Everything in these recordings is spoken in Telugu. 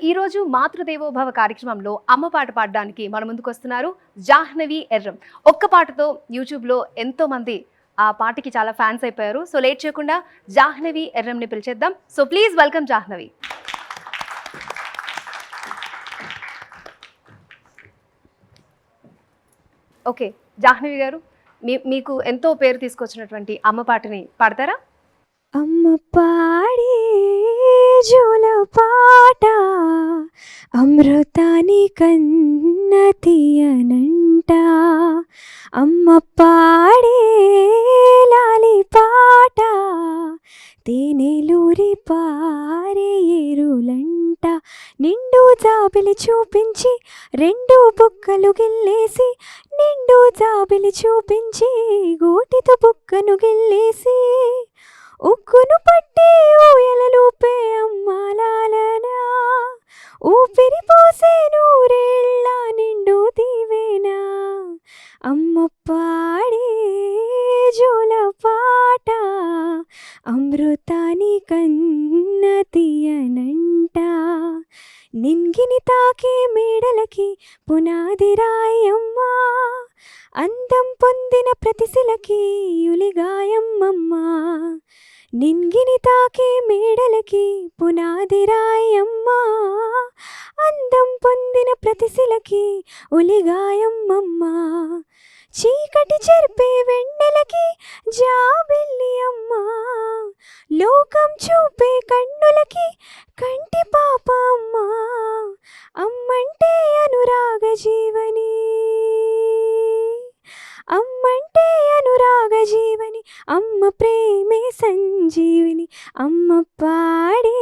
ఈరోజు మాతృదేవోభవ కార్యక్రమంలో అమ్మ పాట పాడడానికి మన ముందుకు వస్తున్నారు జాహ్నవి ఎర్రం. ఒక్క పాటతో యూట్యూబ్లో ఎంతో మంది ఆ పాటకి చాలా ఫ్యాన్స్ అయిపోయారు. సో లేట్ చేయకుండా జాహ్నవి ఎర్రంని పిలిచేద్దాం. So please welcome Jahnavi. Okay Jahnavi గారు, మీకు ఎంతో పేరు తీసుకొచ్చినటువంటి అమ్మ పాటని పాడతారా? అమ్మ పాడే జోల పాట అమృతాని కన్న తీయనంట. అమ్మ పాడే లాలి పాట తేనెలూరి పారే ఏరులంట. నిండు జాబిలి చూపించి రెండు బుక్కలు గిల్లేసి, నిండు జాబిలి చూపించి గోటితో బుక్కను గిల్లేసి, ఉక్కును పట్టి ఊయలలోపే అమ్మాలాలనా, ఊపిరి పోసే నూరేళ్ళ నిండు దీవేనా. అమ్మ పాడే జోల పాట అమృతాని కన్న తీయనంట. నింగిని తాకే మేడలకి పునాది రాయమ్మా, అందం పొందిన ప్రతిశిలకి ఉలిగాయమ్మమ్మా. నింగిని తాకే మేడలకి పునాది రాయమ్మా, అందం పొందిన ప్రతిశిలకి ఉలిగాయమ్మమ్మా. చీకటి చెరిపే వెన్నెలకి జాబిల్లి అమ్మా, లోకం చూపే కన్నులకి కంటి పాప అమ్మా. అమ్మంటే అనురాగ జీవని, అమ్మంటే అనురాగ జీవని, అమ్మ ప్రేమే సంజీవిని. అమ్మ పాడే.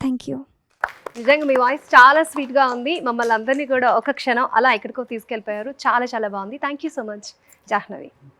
Thank you. నిజంగా మీ వాయిస్ చాలా స్వీట్గా ఉంది. మమ్మల్ని అందరినీ కూడా ఒక క్షణం అలా ఎక్కడికో తీసుకెళ్ళిపోయారు. చాలా చాలా బాగుంది. Thank you so much Jahnavi.